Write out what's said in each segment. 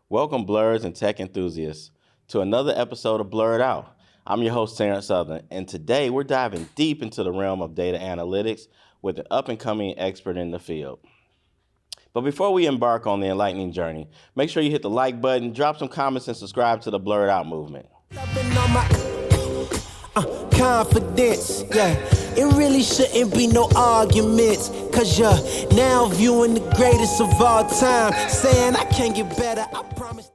Welcome, blurs and tech enthusiasts, to another episode of BlerdOut. I'm your host, Terrence, and today we're diving deep into the realm of data analytics with an up and coming expert in the field. But before we embark on the enlightening journey, make sure you hit the like button, drop some comments, and subscribe to the BlerdOut movement. Confidence, yeah. It really shouldn't be no arguments, cause you're now viewing the greatest of all time, saying I can't get better, I promise.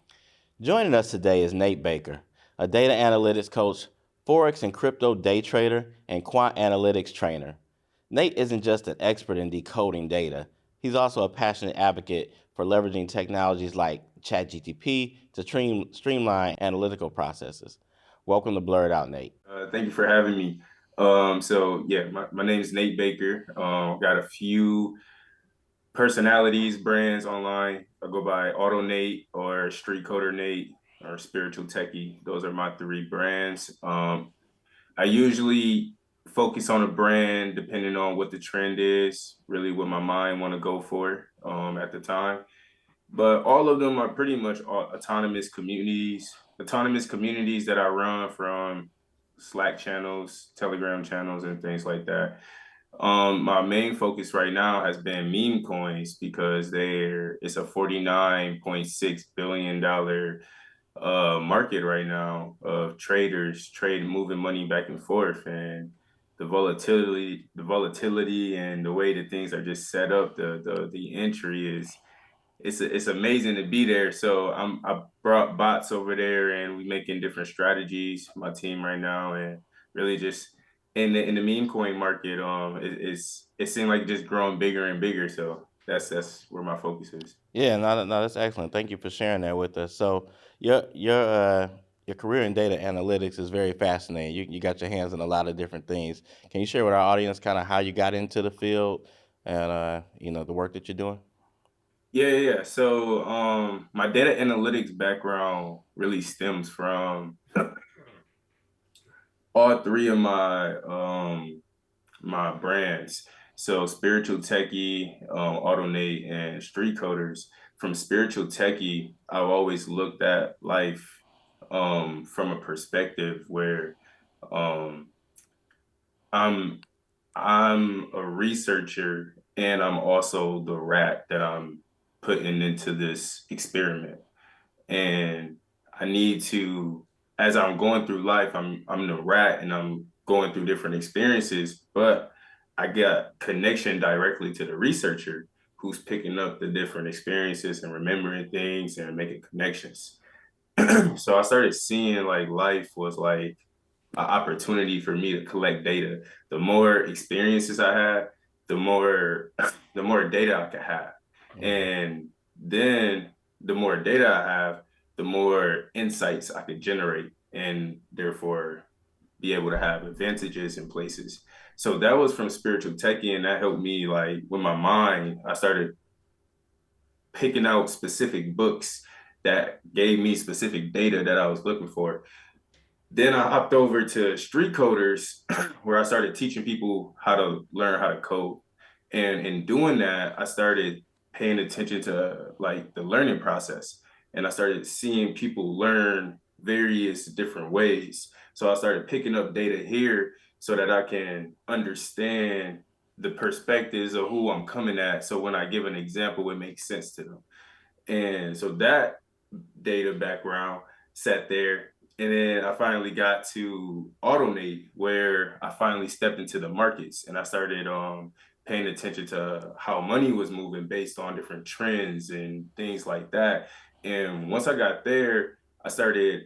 Joining us today is Nate Baker, a data analytics coach, Forex and crypto day trader, and Quant Analytics Trainer. Nate isn't just an expert in decoding data, he's also a passionate advocate for leveraging technologies like ChatGPT to streamline analytical processes. Welcome to BlerdOut, Nate. Thank you for having me. My name is Nate Baker. Got a few personalities, brands online. I go by Auto Nate or Street Coder Nate or Spiritual Techie. Those are my three brands. I usually focus on a brand depending on what the trend is, really what my mind want to go for at the time. But all of them are pretty much autonomous communities that I run from Slack channels, Telegram channels, and things like that. My main focus right now has been meme coins because it's a $49.6 billion market right now of traders moving money back and forth, and the volatility and the way that things are just set up, the entry is it's amazing to be there. So I brought bots over there, and we making different strategies. My team right now, and really just in the meme coin market, it seemed like just growing bigger and bigger. So that's where my focus is. Yeah, no, that's excellent. Thank you for sharing that with us. So your career in data analytics is very fascinating. You got your hands in a lot of different things. Can you share with our audience kind of how you got into the field and the work that you're doing? Yeah. So my data analytics background really stems from all three of my brands. So Spiritual Techie, Autonate, and Street Coders. From Spiritual Techie, I've always looked at life from a perspective where um, I'm I'm a researcher, and I'm also the rat that I'm putting into this experiment. And I need to, as I'm going through life, I'm the rat and I'm going through different experiences, but I got connection directly to the researcher who's picking up the different experiences and remembering things and making connections. So I started seeing like life was like an opportunity for me to collect data. The more experiences I had, the more the more data I could have. And then the more data I have, the more insights I could generate, and therefore be able to have advantages in places. So that was from Spiritual Techie, and that helped me like with my mind. I started picking out specific books that gave me specific data that I was looking for. Then I hopped over to Street Coders, where I started teaching people how to learn how to code. And in doing that, I started paying attention to like the learning process. And I started seeing people learn various different ways. So I started picking up data here so that I can understand the perspectives of who I'm coming at. So when I give an example, it makes sense to them. And so that data background sat there. And then I finally got to Automate, where I finally stepped into the markets and I started paying attention to how money was moving based on different trends and things like that. And once I got there, I started,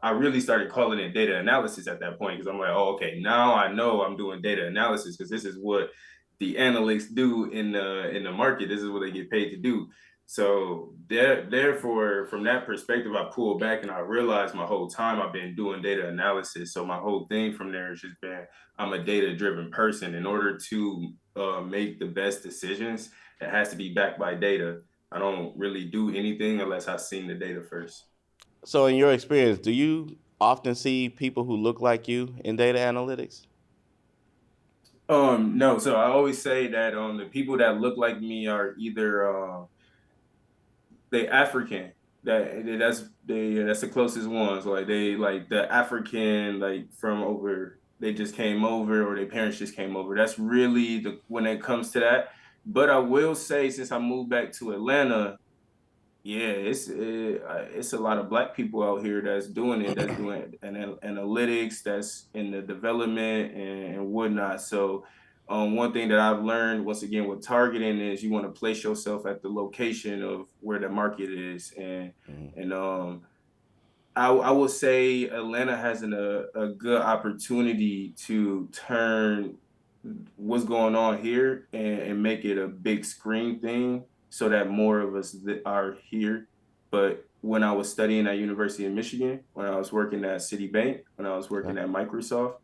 I really started calling it data analysis at that point, because I'm like, oh, okay, now I know I'm doing data analysis, because this is what the analysts do in the market. This is what they get paid to do. So therefore, from that perspective, I pulled back and I realized my whole time I've been doing data analysis. So my whole thing from there has just been, I'm a data-driven person. In order to make the best decisions, it has to be backed by data. I don't really do anything unless I've seen the data first. So in your experience, do you often see people who look like you in data analytics? No, so I always say that the people that look like me are either they African, that's the closest ones. Like they like the African like from over they just came over or their parents just came over. That's really the when it comes to that. But I will say since I moved back to Atlanta, yeah, it's a lot of black people out here that's doing it, that's doing analytics, that's in the development and whatnot. So, one thing that I've learned once again with targeting is you want to place yourself at the location of where the market is, and I will say Atlanta has a good opportunity to turn what's going on here and make it a big screen thing so that more of us that are here. But when I was studying at University of Michigan, when I was working at Citibank, when I was working at Microsoft,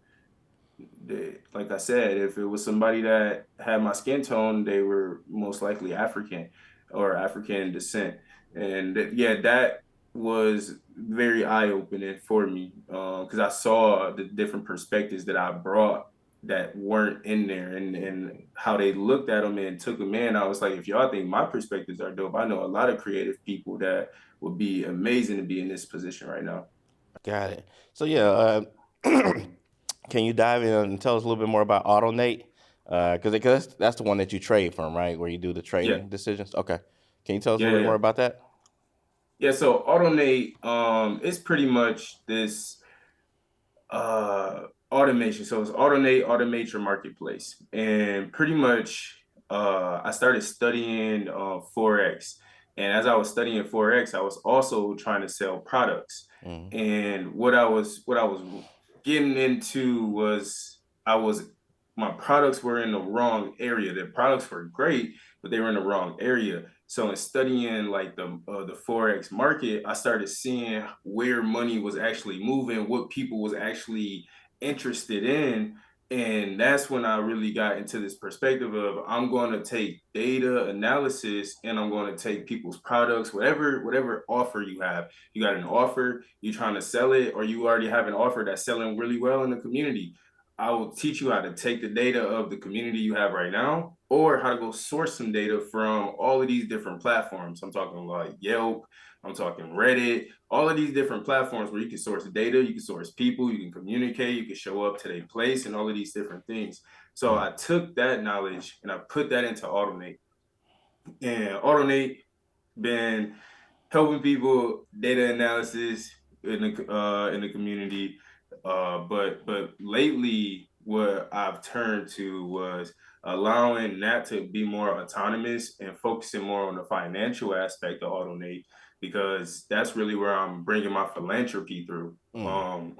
like I said, if it was somebody that had my skin tone, they were most likely African or African descent. And yeah, that was very eye-opening for me because I saw the different perspectives that I brought that weren't in there and how they looked at them and took them in. I was like, if y'all think my perspectives are dope, I know a lot of creative people that would be amazing to be in this position right now. Got it. So yeah, can you dive in and tell us a little bit more about AutoNate? Because that's the one that you trade from, right? Where you do the Yeah, trading decisions. Okay. Can you tell us a yeah, little bit yeah. more about that? Yeah, so AutoNate is pretty much this automation. So it's automate your marketplace. And pretty much I started studying Forex. And as I was studying Forex, I was also trying to sell products. Mm-hmm. And what I was getting into was I was my products were in the wrong area. The products were great, but they were in the wrong area. So in studying like the forex market, I started seeing where money was actually moving, what people was actually interested in, and that's when I really got into this perspective of I'm going to take data analysis and I'm going to take people's products, whatever offer you have. You got an offer, you trying to sell it, or you already have an offer that's selling really well in the community. I will teach you how to take the data of the community you have right now, or how to go source some data from all of these different platforms. I'm talking like Yelp, I'm talking Reddit, all of these different platforms where you can source data, you can source people, you can communicate, you can show up to their place, and all of these different things. So I took that knowledge and I put that into Automate. And Automate been helping people data analysis in the community. But lately, what I've turned to was allowing that to be more autonomous and focusing more on the financial aspect of AutoNate because that's really where I'm bringing my philanthropy through. Mm.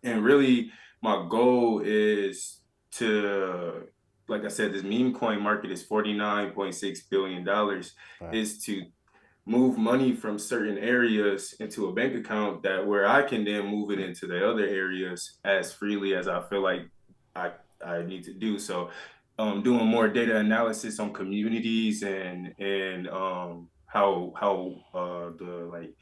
And really, my goal is to, like I said, this meme coin market is $49.6 billion. Right. Is to move money from certain areas into a bank account that where I can then move it into the other areas as freely as I feel like I I need to do. So doing more data analysis on communities and how the like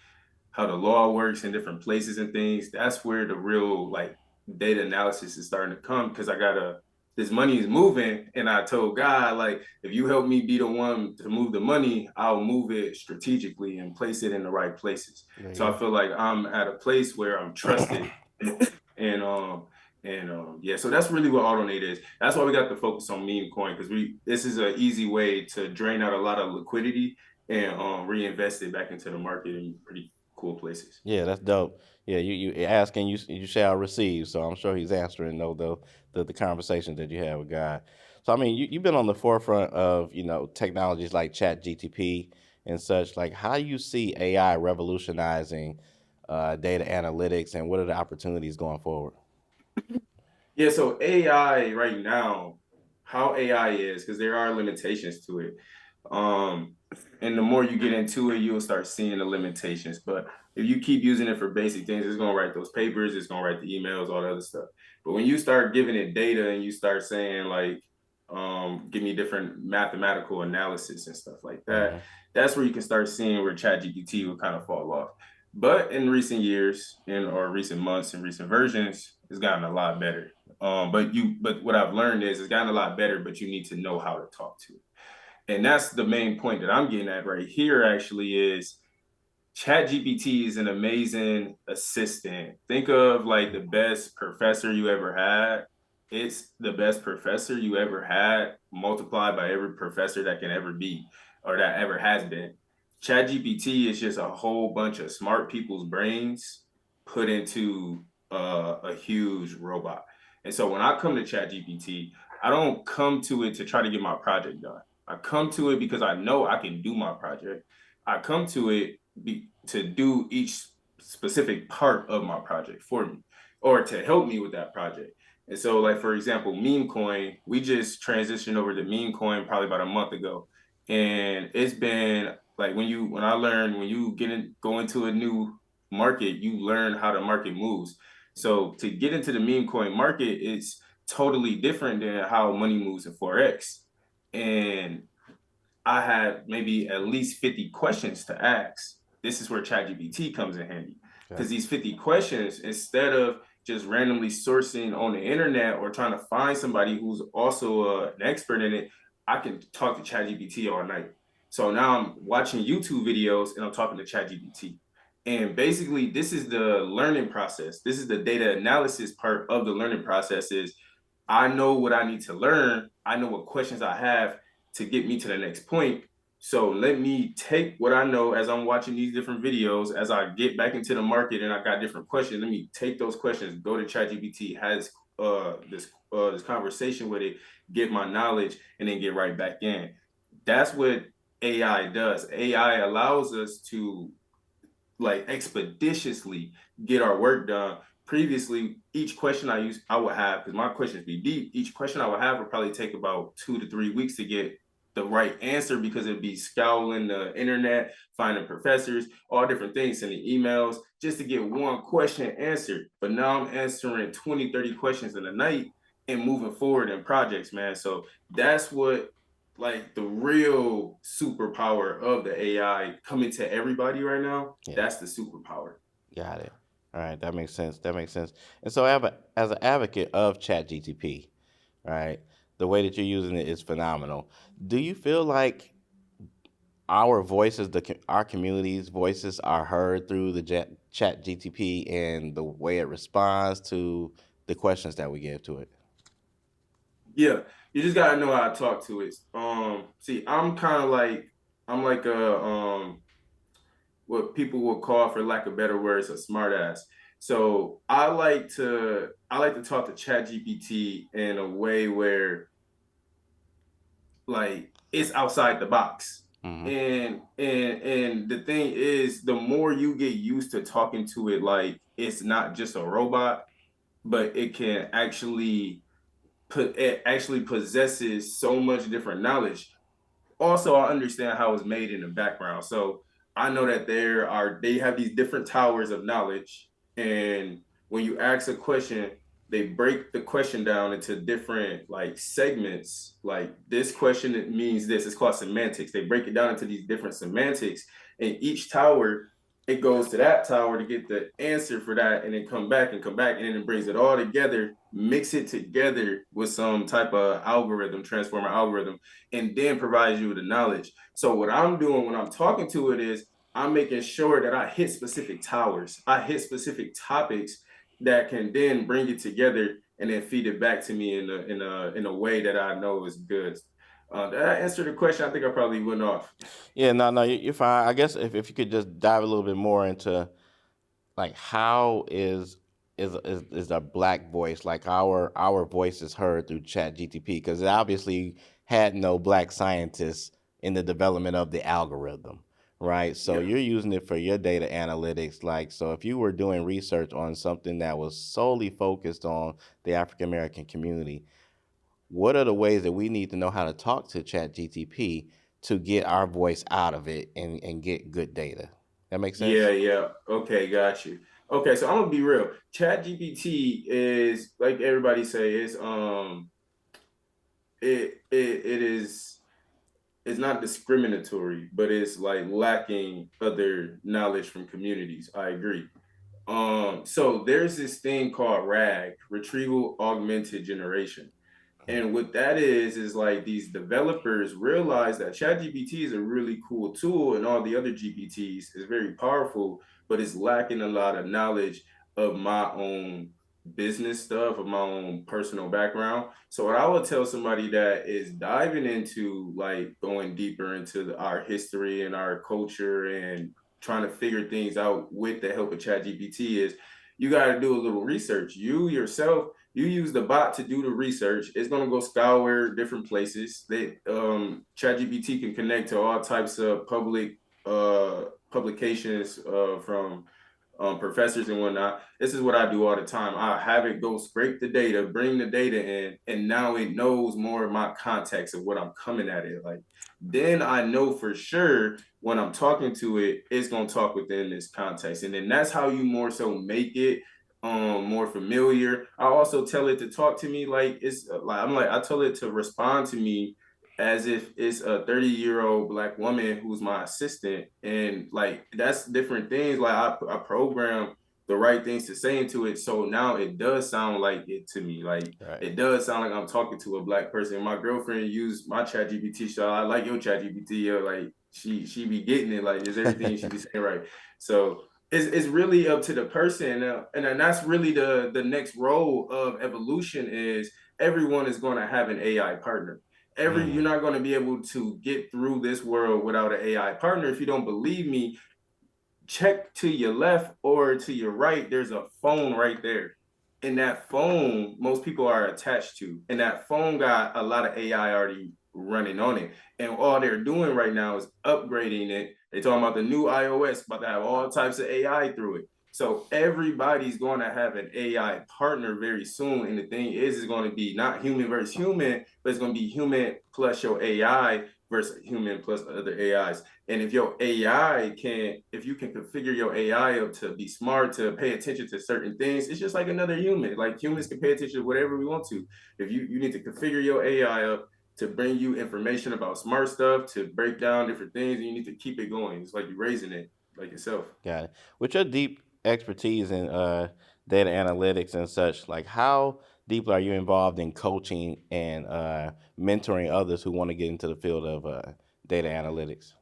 how the law works in different places and things, that's where the real like data analysis is starting to come because I gotta this money is moving and I told God like if you help me be the one to move the money, I'll move it strategically and place it in the right places. There So I you feel like I'm at a place where I'm trusted and yeah, so that's really what AutoNate is. That's why we got to focus on meme coin because we this is an easy way to drain out a lot of liquidity and reinvest it back into the market in pretty cool places. Yeah, that's dope. Yeah, you ask and you shall receive. So I'm sure he's answering the conversations that you have with God. So I mean, you've been on the forefront of technologies like ChatGPT and such. Like, how do you see AI revolutionizing data analytics, and what are the opportunities going forward? Yeah, so AI right now, how AI is, because there are limitations to it. Um, and the more you get into it, you'll start seeing the limitations. But if you keep using it for basic things, it's gonna write those papers, it's gonna write the emails, all the other stuff. But when you start giving it data and you start saying like, give me different mathematical analysis and stuff like that, Hmm. that's where you can start seeing where ChatGPT will kind of fall off. But in recent years, in or recent months and recent versions, it's gotten a lot better. But what I've learned is it's gotten a lot better, but you need to know how to talk to it. And that's the main point that I'm getting at right here actually is ChatGPT is an amazing assistant. Think of like the best professor you ever had. It's the best professor you ever had multiplied by every professor that can ever be or that ever has been. ChatGPT is just a whole bunch of smart people's brains put into a huge robot. And so when I come to ChatGPT, I don't come to it to try to get my project done. I come to it because I know I can do my project. I come to it to do each specific part of my project for me or to help me with that project. And so, like for example, meme coin, we just transitioned over to meme coin probably about a month ago. And it's been like when I learned when you go into a new market, you learn how the market moves. So to get into the meme coin market, it's totally different than how money moves in Forex. And I had maybe at least 50 questions to ask. This is where ChatGPT comes in handy. Because Okay. these 50 questions, instead of just randomly sourcing on the internet or trying to find somebody who's also an expert in it, I can talk to ChatGPT all night. So now I'm watching YouTube videos and I'm talking to ChatGPT. And basically, this is the learning process. This is the data analysis part of the learning process is I know what I need to learn. I know what questions I have to get me to the next point. So let me take what I know as I'm watching these different videos, as I get back into the market and I got different questions. Let me take those questions, go to ChatGPT, has this conversation with it, get my knowledge, and then get right back in. That's what AI does. AI allows us to like expeditiously get our work done. Previously, each question I would have, because my questions be deep, each question I would have would probably take about 2 to 3 weeks to get the right answer because it'd be scouring the internet, finding professors, all different things, sending emails just to get one question answered. But now I'm answering 20, 30 questions in a night and moving forward in projects, man. So that's what like the real superpower of the AI coming to everybody right now, Yeah. that's the superpower. Got it. All right. That makes sense. That makes sense. And so, as an advocate of ChatGTP, right, the way that you're using it is phenomenal. Do you feel like our voices, our community's voices, are heard through the ChatGTP and the way it responds to the questions that we give to it? Yeah, you just gotta know how to talk to it. See, I'm kind of like I'm like a what people would call, for lack of better words, a smartass. So I like to talk to ChatGPT in a way where like it's outside the box. Mm-hmm. And the thing is, the more you get used to talking to it like it's not just a robot, but it actually possesses so much different knowledge. Also, I understand how it's made in the background. So I know that they have these different towers of knowledge. And when you ask a question, they break the question down into different like segments. Like this question, it means this. It's called semantics. They break it down into these different semantics. And each tower, it goes to that tower to get the answer for that, and then come back, and then it brings it all together, mix it together with some type of algorithm, transformer algorithm, and then provides you with the knowledge. So what I'm doing when I'm talking to it is I'm making sure that I hit specific towers, I hit specific topics that can then bring it together and then feed it back to me in a way that I know is good. Did I answer the question? I think I probably went off. Yeah, no, no, you're fine. I guess if you could just dive a little bit more into like how is a black voice, like our voice is heard through Chat GTP, because it obviously had no black scientists in the development of the algorithm, right? So Yeah. you're using it for your data analytics. Like, so if you were doing research on something that was solely focused on the African American community, what are the ways that we need to know how to talk to Chat GTP to get our voice out of it and get good data? That makes Yeah, sense. yeah. Okay, got you. Okay, so I'm gonna be real. Chat GPT is like everybody say, it's not discriminatory, but it's like lacking other knowledge from communities. I agree. So there's this thing called RAG, retrieval augmented generation. And what that is like these developers realize that ChatGPT is a really cool tool and all the other GPTs is very powerful, but it's lacking a lot of knowledge of my own business stuff, of my own personal background. So what I would tell somebody that is diving into like going deeper into our history and our culture and trying to figure things out with the help of ChatGPT is you got to do a little research. You yourself, you use the bot to do the research. It's going to go scour different places. ChatGPT can connect to all types of publications from professors and whatnot. This is what I do all the time. I have it go scrape the data, bring the data in, and now it knows more of my context of what I'm coming at it. Like, then I know for sure when I'm talking to it, it's gonna talk within this context. And then that's how you more so make it more familiar. I also tell it to talk to me like it's like I tell it to respond to me as if it's a 30-year-old Black woman who's my assistant. And like that's different things. Like I program the right things to say into it. So now it does sound like it to me. Like Right. it does sound like I'm talking to a Black person. My girlfriend used my chat GPT. So I like your chat GPT. Like she be getting it. Like is everything she be saying right. So it's really up to the person. And then that's really the next role of evolution is everyone is going to have an AI partner. You're not going to be able to get through this world without an AI partner. If you don't believe me, check to your left or to your right. There's a phone right there. And that phone, most people are attached to. And that phone got a lot of AI already running on it. And all they're doing right now is upgrading it. They're talking about the new iOS, about to have all types of AI through it. So everybody's going to have an AI partner very soon. And the thing is, it's going to be not human versus human, but it's going to be human plus your AI versus human plus other AIs. And if your AI if you can configure your AI up to be smart, to pay attention to certain things, it's just like another human. Like humans can pay attention to whatever we want to. If you need to configure your AI up to bring you information about smart stuff, to break down different things, and you need to keep it going. It's like you're raising it like yourself. Got it. With your deep expertise in data analytics and such, like how deeply are you involved in coaching and mentoring others who want to get into the field of data analytics?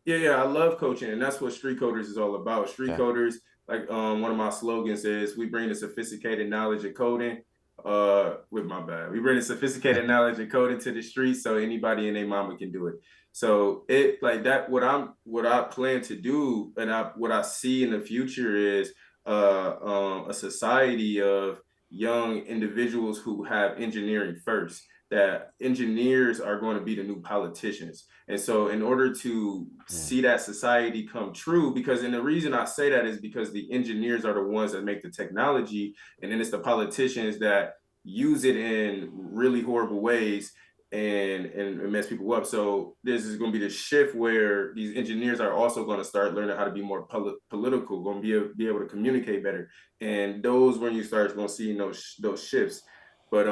Yeah, I love coaching, and that's what Street Coders is all about. Street Okay. Coders, like one of my slogans is, we bring the sophisticated knowledge of coding. With my bad, we bring the sophisticated knowledge of coding to the streets, so anybody and their mama can do it. So it like that. What I plan to do, and what I see in the future is a society of young individuals who have engineering first. That engineers are going to be the new politicians. And so, in order to Mm. see that society come true, and the reason I say that is because the engineers are the ones that make the technology, and then it's the politicians that use it in really horrible ways and mess people up. So this is going to be the shift where these engineers are also going to start learning how to be more political, going to be able to communicate better, and those when you start going to see those shifts. But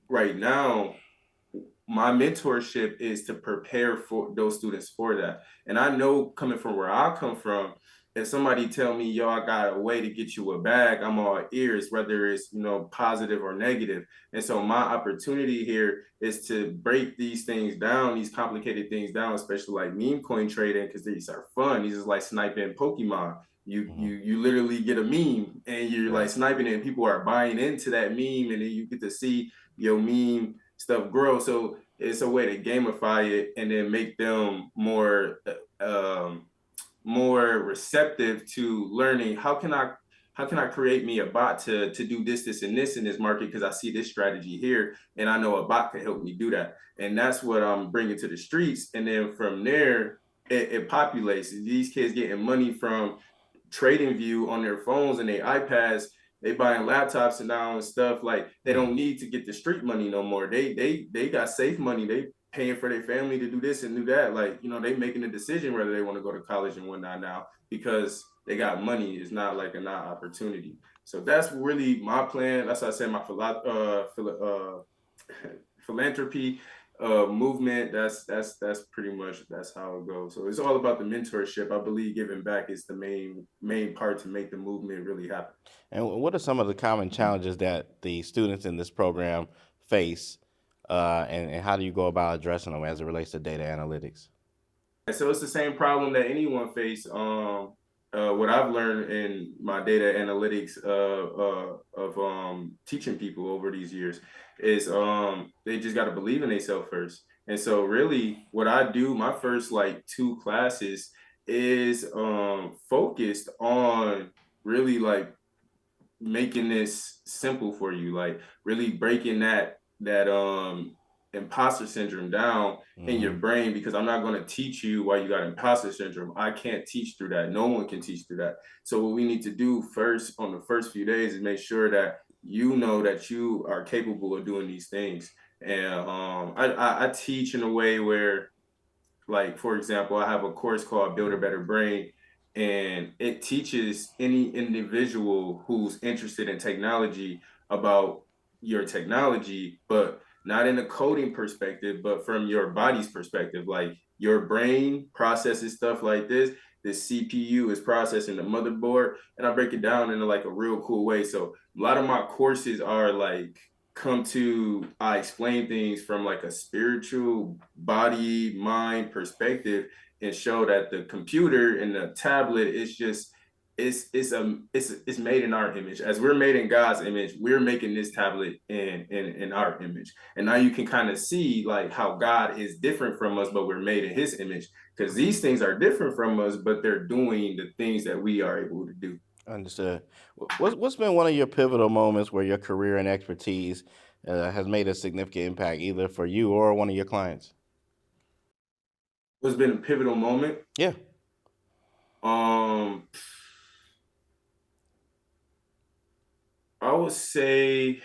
right now my mentorship is to prepare for those students for that. And I know coming from where I come from, if somebody tell me, yo, I got a way to get you a bag, I'm all ears, whether it's, positive or negative. And so my opportunity here is to break these things down, these complicated things down, especially like meme coin trading, because these are fun. These is like sniping Pokemon. You literally get a meme and you're like Right. sniping it, and people are buying into that meme, and then you get to see your meme stuff grow. So it's a way to gamify it and then make them more receptive to learning how can I create me a bot to do this and this in this market, because I see this strategy here and I know a bot can help me do that. And that's what I'm bringing to the streets. And then from there, it populates. These kids getting money from trading view on their phones and their iPads. They buying laptops and now and stuff. Like they don't need to get the street money no more. They got safe money. They paying for their family to do this and do that. Like, they making a decision whether they want to go to college and whatnot now because they got money. It's not like an opportunity. So that's really my plan. That's why I said my philanthropy movement. That's pretty much that's how it goes. So it's all about the mentorship. I believe giving back is the main part to make the movement really happen. And what are some of the common challenges that the students in this program face and how do you go about addressing them as it relates to data analytics? So it's the same problem that anyone face. What I've learned in my data analytics of teaching people over these years is they just got to believe in themselves first. And so really what I do, my first like 2 classes is focused on really like making this simple for you, like really breaking that imposter syndrome down in your brain, because I'm not going to teach you why you got imposter syndrome. I can't teach through that. No one can teach through that. So what we need to do first on the first few days is make sure that you know that you are capable of doing these things. And I teach in a way where, like, for example, I have a course called Build a Better Brain, and it teaches any individual who's interested in technology about your technology, but not in a coding perspective, but from your body's perspective. Like, your brain processes stuff like this. The CPU is processing the motherboard, and I break it down in like a real cool way. So a lot of my courses are like, I explain things from like a spiritual body mind perspective, and show that the computer and the tablet is just it's made in our image. As we're made in God's image, we're making this tablet in our image. And now you can kind of see like how God is different from us, but we're made in his image, because these things are different from us, but they're doing the things that we are able to do. Understood. What's been one of your pivotal moments where your career and expertise has made a significant impact, either for you or one of your clients? What's been a pivotal moment? Yeah. um I would say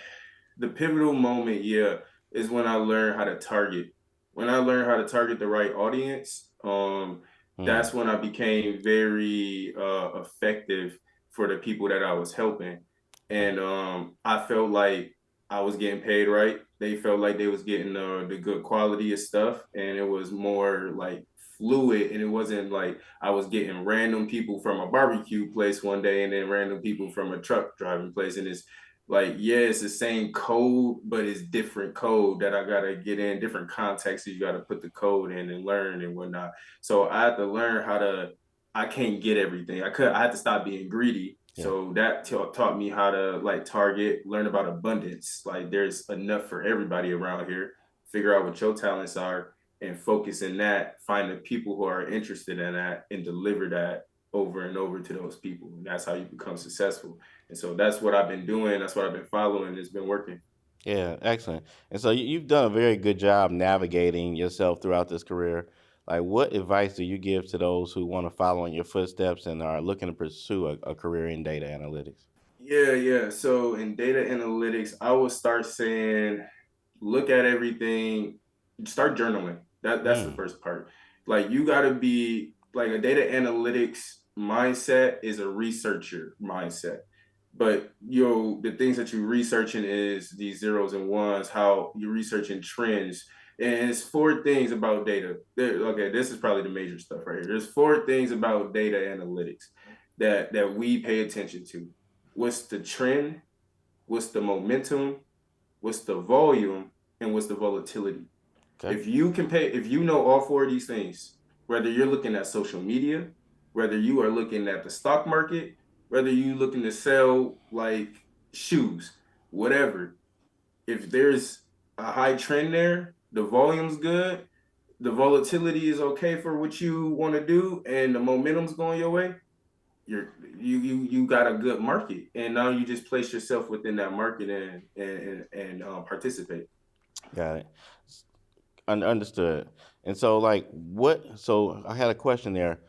the pivotal moment, yeah, is when I learned how to target. When I learned how to target the right audience, Mm. that's when I became very effective for the people that I was helping. And I felt like I was getting paid right. They felt like they was getting the good quality of stuff, and it was more like fluid, and it wasn't like I was getting random people from a barbecue place one day and then random people from a truck driving place. And it's like, yeah, it's the same code, but it's different code that I gotta get in, different contexts you gotta put the code in and learn and whatnot. So I had to learn how to. I can't get everything. I had to stop being greedy. Yeah. So that taught me how to like target, learn about abundance. Like, there's enough for everybody around here. Figure out what your talents are and focus in that. Find the people who are interested in that and deliver that over and over to those people. And that's how you become successful. And so that's what I've been doing. That's what I've been following. It's been working. Yeah, excellent. And so you've done a very good job navigating yourself throughout this career. Like, what advice do you give to those who want to follow in your footsteps and are looking to pursue a career in data analytics? Yeah, yeah. So in data analytics, I would start saying, look at everything, start journaling. That's the Mm. first part. Like, you gotta be like, a data analytics mindset is a researcher mindset. But the things that you're researching is these zeros and ones, how you're researching trends. And it's 4 things about data. Okay, this is probably the major stuff right here. There's 4 things about data analytics that we pay attention to. What's the trend? What's the momentum? What's the volume? And what's the volatility? Okay. If you know all 4 of these things, whether you're looking at social media, whether you are looking at the stock market, whether you looking to sell like shoes, whatever, if there's a high trend there, the volume's good, the volatility is okay for what you want to do, and the momentum's going your way, you got a good market, and now you just place yourself within that market and participate. Got it. Understood. And so, like, what? So, I had a question there.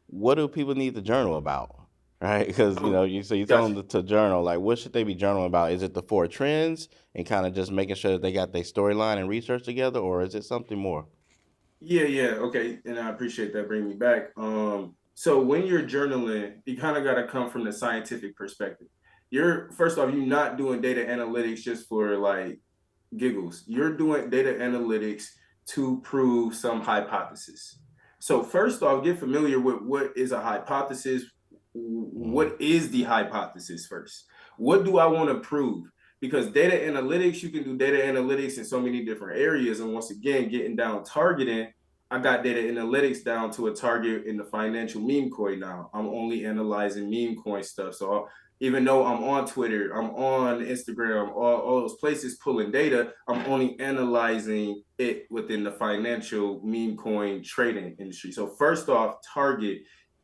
What do people need to journal about? Right? Because Oh, you tell gotcha. them to journal. Like, what should they be journaling about? Is it the 4 trends and kind of just making sure that they got their storyline and research together, or is it something more? Yeah, yeah, okay, and I appreciate that bringing me back. So when you're journaling, you kind of got to come from the scientific perspective. You're First off, you're not doing data analytics just for like giggles. You're doing data analytics to prove some hypothesis. So first off, get familiar with what is a hypothesis. Mm. What is the hypothesis first? What do I want to prove? because data analytics, you can do data analytics in so many different areas. And once again, getting down targeting, I got data analytics down to a target in the financial meme coin now. I'm only analyzing meme coin stuff. So even though I'm on Twitter, I'm on Instagram, all those places pulling data, I'm only analyzing it within the financial meme coin trading industry. So first off, target.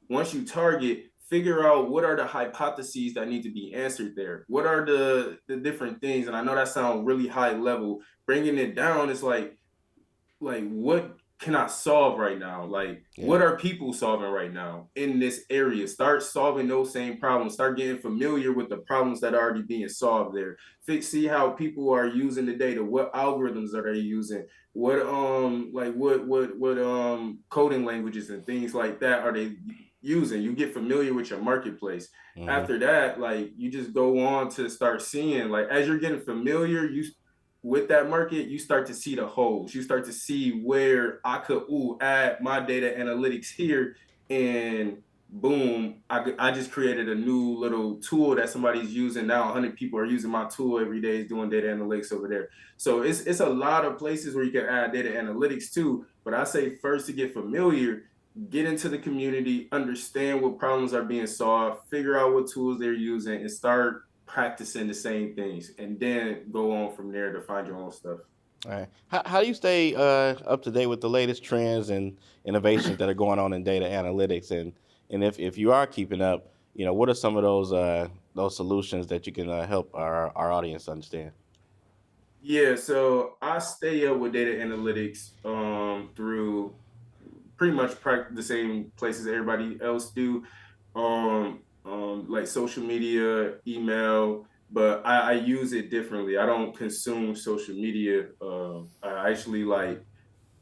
Once you target, figure out what are the hypotheses that need to be answered there. What are the different things? And I know that sounds really high level. Bringing it down is like what can I solve right now? Like, what are people solving right now in this area? Start solving those same problems. Start getting familiar with the problems that are already being solved there. See how people are using the data. What algorithms are they using? What coding languages and things like that are they using? You get familiar with your marketplace. After that, like, you just go on to start seeing, like, as you're getting familiar, with that market, you start to see the holes. You start to see where I could add my data analytics here, and boom, I just created a new little tool that somebody's using now. 100 people are using my tool every day, is doing data analytics over there. So it's a lot of places where you can add data analytics too. But I say first, to get familiar, get into the community, understand what problems are being solved, figure out what tools they're using, and start practicing the same things, and then go on from there to find your own stuff. All right. How do you stay up to date with the latest trends and innovations that are going on in data analytics? And if you are keeping up, what are some of those solutions that you can help our audience understand? Yeah, so I stay up with data analytics through pretty much the same places everybody else do, like social media, email, but I use it differently. I don't consume social media. I actually, like,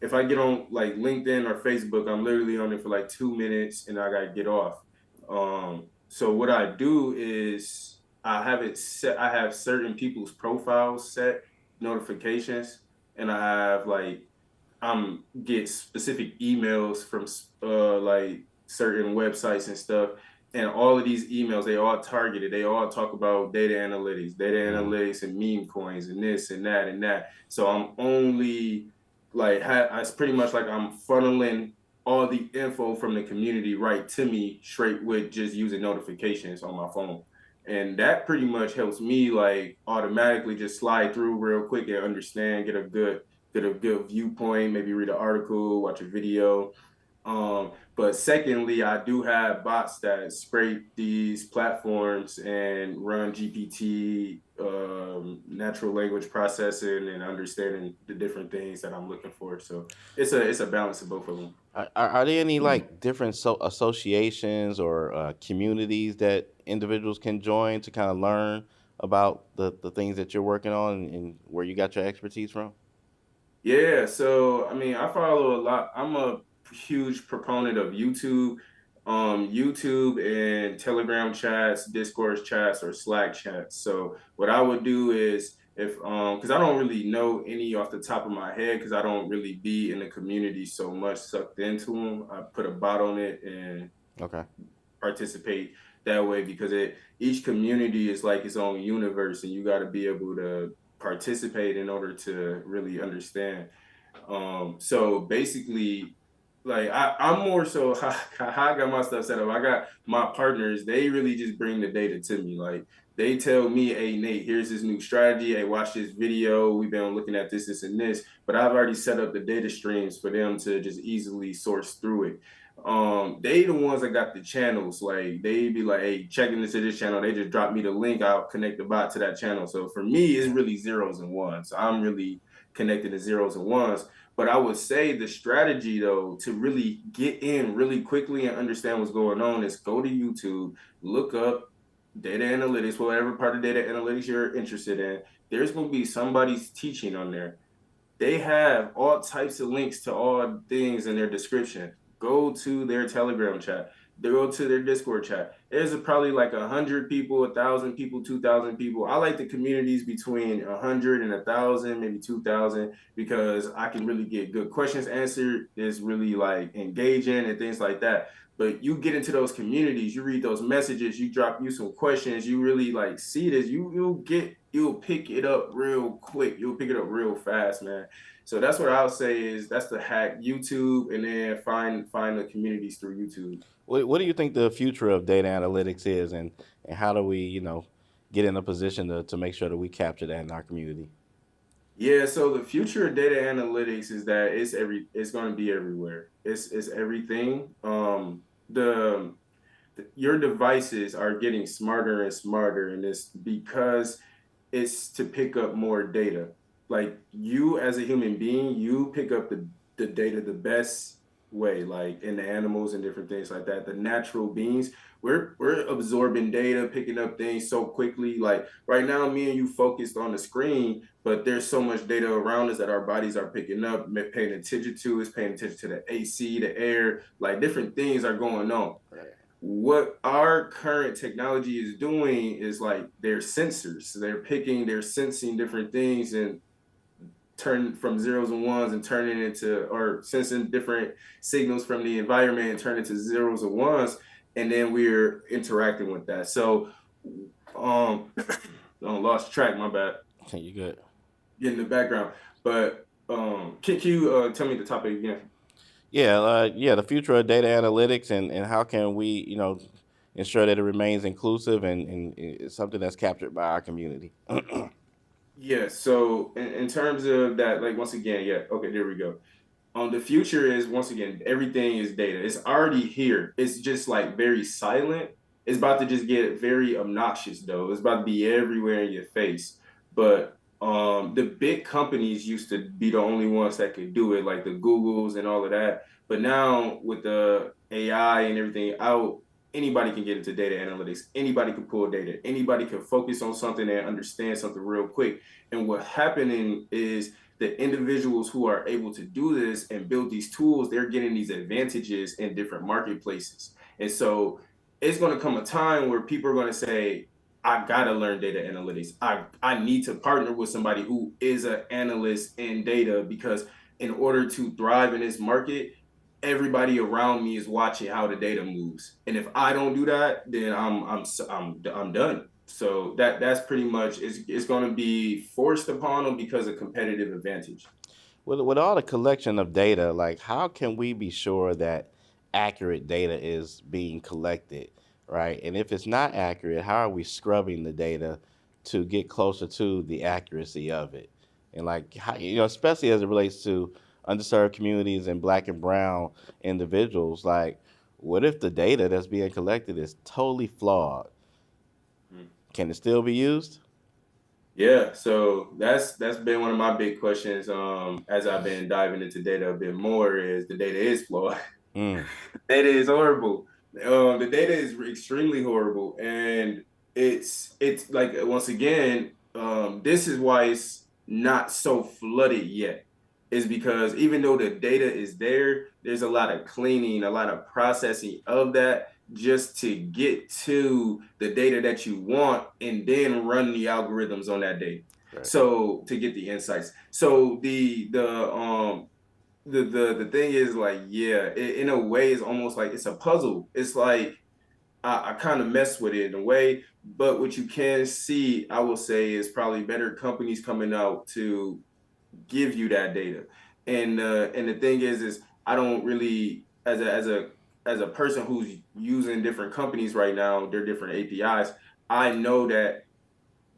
if I get on like LinkedIn or Facebook, I'm literally on it for like 2 minutes and I gotta get off. So what I do is I have it set. I have certain people's profiles set, notifications, and I have like get specific emails from like certain websites and stuff. And all of these emails, they all targeted. They all talk about data analytics and meme coins and this and that and that. So I'm only like, it's pretty much like I'm funneling all the info from the community right to me straight with just using notifications on my phone. And that pretty much helps me like automatically just slide through real quick and understand, get a good viewpoint, maybe read an article, watch a video. But secondly, I do have bots that scrape these platforms and run GPT, natural language processing, and understanding the different things that I'm looking for. So it's a balance of both of them. Are there any like different associations or communities that individuals can join to kind of learn about the things that you're working on and where you got your expertise from? Yeah, so I mean, I follow a lot. I'm a huge proponent of YouTube. YouTube and Telegram chats, Discord chats, or Slack chats. So what I would do is, if because I don't really know any off the top of my head, because I don't really be in the community so much, sucked into them. I put a bot on it and Okay. participate that way, because each community is like its own universe, and you got to be able to participate in order to really understand. So basically, like, I'm more so how I got my stuff set up. I got my partners, they really just bring the data to me. Like, they tell me, hey Nate, here's this new strategy. Hey, watch this video. We've been looking at this, and this. But I've already set up the data streams for them to just easily source through it. They the ones that got the channels. Like, they be like, hey, checking into this channel. They just drop me the link. I'll connect the bot to that channel. So for me, it's really zeros and ones. I'm really connected to zeros and ones. But I would say the strategy, though, to really get in really quickly and understand what's going on, is go to YouTube, look up data analytics, whatever part of data analytics you're interested in. There's going to be somebody's teaching on there. They have all types of links to all things in their description. Go to their Telegram chat. They go to their Discord chat. There's probably like 100 people, 1,000 people, 2,000 people. I like the communities between 100 and 1,000, maybe 2,000, because I can really get good questions answered. It's really like engaging and things like that. But you get into those communities, you read those messages, you drop you some questions, you really like see this, you'll pick it up real quick. You'll pick it up real fast, man. So that's what I'll say is that's the hack. YouTube, and then find the communities through YouTube. What do you think the future of data analytics is, and how do we, get in a position to make sure that we capture that in our community? Yeah, so the future of data analytics is that it's going to be everywhere. It's everything. The your devices are getting smarter and smarter, and it's because it's to pick up more data. Like you as a human being, you pick up the data the best way, like in the animals and different things like that. The natural beings, we're absorbing data, picking up things so quickly. Like right now, me and you focused on the screen, but there's so much data around us that our bodies are picking up, paying attention to. It's paying attention to the AC, the air, like different things are going on. What our current technology is doing is like they're sensors. They're sensing different things and turn from zeros and ones and turning into or sensing different signals from the environment and turn into zeros and ones, and then we're interacting with that. So I lost track, my bad. You good? Get in the background. But can you tell me the topic again? Yeah, the future of data analytics, and how can we, ensure that it remains inclusive and it's something that's captured by our community. Yeah, so in terms of that, like once again, yeah, okay, there we go. The future is once again, everything is data. It's already here. It's just like very silent. It's about to just get very obnoxious though. It's about to be everywhere in your face. But the big companies used to be the only ones that could do it, like the Googles and all of that. But now with the AI and everything out, anybody can get into data analytics. Anybody can pull data. Anybody can focus on something and understand something real quick. And what happening is the individuals who are able to do this and build these tools, they're getting these advantages in different marketplaces. And so it's going to come a time where people are going to say, I got to learn data analytics. I need to partner with somebody who is an analyst in data because in order to thrive in this market, everybody around me is watching how the data moves. And if I don't do that, then I'm done. So that's pretty much it's going to be forced upon them because of competitive advantage. With all the collection of data, like how can we be sure that accurate data is being collected, right? And if it's not accurate, how are we scrubbing the data to get closer to the accuracy of it? And like how, especially as it relates to underserved communities and black and brown individuals, like what if the data that's being collected is totally flawed? Mm. Can it still be used? Yeah, so that's been one of my big questions as I've been diving into data a bit more is the data is flawed. Mm. Data is horrible. The data is extremely horrible, and it's like once again, this is why it's not so flooded yet. Is because even though the data is there, there's a lot of cleaning, a lot of processing of that just to get to the data that you want, and then run the algorithms on that data. Right. So to get the insights. So the thing is like yeah in a way it's almost like it's a puzzle. It's like I kind of mess with it in a way, but what you can see I will say is probably better companies coming out to give you that data. And the thing is I don't really as a person who's using different companies right now, their different APIs, I know that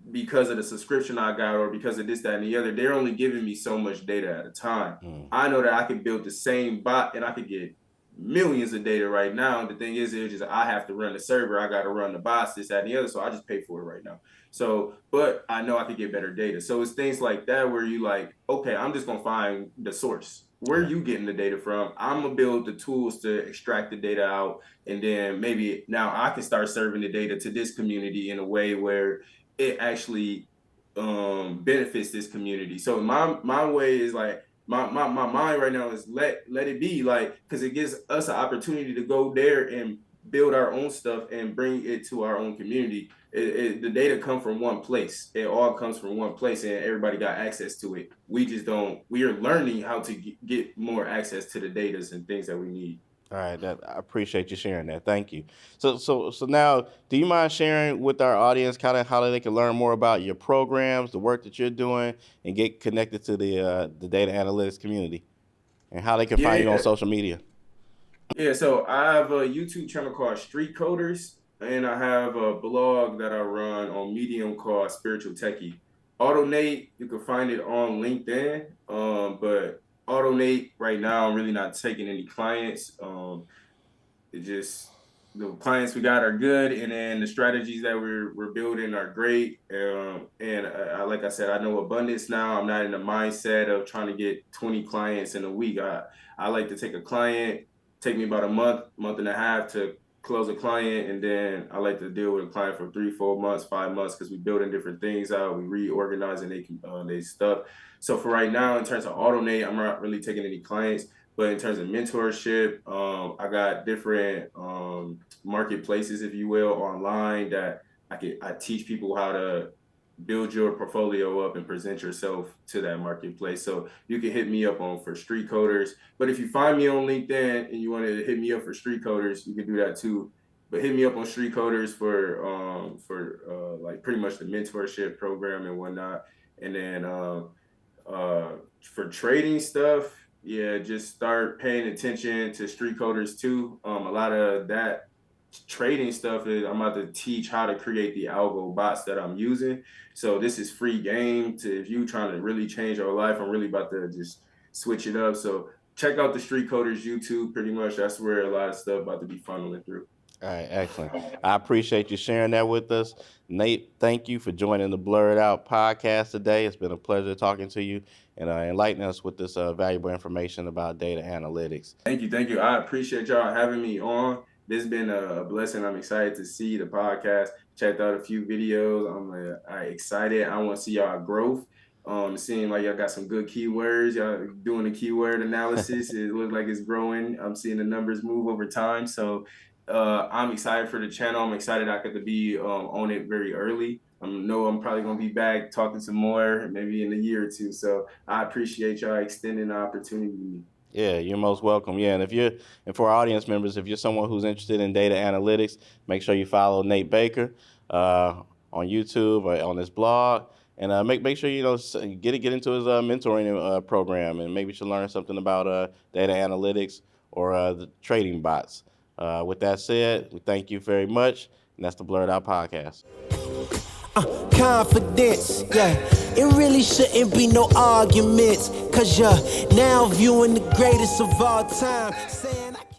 because of the subscription I got or because of this, that, and the other, they're only giving me so much data at a time. Mm. I know that I could build the same bot and I could get millions of data right now. And the thing is, it's just I have to run the server, I got to run the bots, this, that, and the other. So I just pay for it right now. So, but I know I could get better data. So it's things like that where you like, okay, I'm just gonna find the source. Where are you getting the data from? I'm gonna build the tools to extract the data out, and then maybe now I can start serving the data to this community in a way where it actually benefits this community. So my way is like my mind right now is let it be like because it gives us an opportunity to go there and build our own stuff and bring it to our own community. The data come from one place. It all comes from one place, and everybody got access to it. We just don't. We are learning how to get more access to the data and things that we need. All right, I appreciate you sharing that. Thank you. So now, do you mind sharing with our audience kind of how they can learn more about your programs, the work that you're doing, and get connected to the data analytics community, and how they can find you on Yeah, social media? yeah. So I have a YouTube channel called Street Coders, and I have a blog that I run on Medium called Spiritual Techie. AutoNate, you can find it on LinkedIn. But AutoNate right now, I'm really not taking any clients. It just the clients we got are good, and then the strategies that we're building are great. And like I said, I know abundance now. I'm not in the mindset of trying to get 20 clients in a week. I like to take a client, take me about a month and a half to close a client, and then I like to deal with a client for 3, 4 months, 5 months because we building different things out. We reorganizing they stuff. So for right now, in terms of AutoNate, I'm not really taking any clients. But in terms of mentorship, I got different marketplaces, if you will, online that I teach people how to build your portfolio up and present yourself to that marketplace. So you can hit me up on for Street Coders. But if you find me on LinkedIn and you want to hit me up for Street Coders, you can do that too. But hit me up on Street Coders for like pretty much the mentorship program and whatnot. And then for trading stuff, yeah, just start paying attention to Street Coders too. A lot of that trading stuff is I'm about to teach how to create the algo bots that I'm using. So this is free game to if you trying to really change your life. I'm really about to just switch it up. So check out the Street Coders YouTube. Pretty much that's where a lot of stuff about to be funneling through. All right, excellent. I appreciate you sharing that with us. Nate, thank you for joining the BlerdOut podcast today. It's been a pleasure talking to you and enlightening us with this valuable information about data analytics. Thank you. Thank you. I appreciate y'all having me on. This has been a blessing. I'm excited to see the podcast. Checked out a few videos. I'm excited. I want to see y'all growth. It seems like y'all got some good keywords. Y'all doing the keyword analysis. It looks like it's growing. I'm seeing the numbers move over time. So I'm excited for the channel. I'm excited I could be on it very early. I know I'm probably going to be back talking some more, maybe in a year or two. So I appreciate y'all extending the opportunity to me. Yeah, you're most welcome. Yeah, and for our audience members, if you're someone who's interested in data analytics, make sure you follow Nate Baker on YouTube or on his blog, and make sure get into his mentoring program, and maybe you should learn something about data analytics or the trading bots. With that said, we thank you very much, and that's the BlerdOut podcast. Confidence, yeah. It really shouldn't be no arguments, cause you're now viewing the greatest of all time.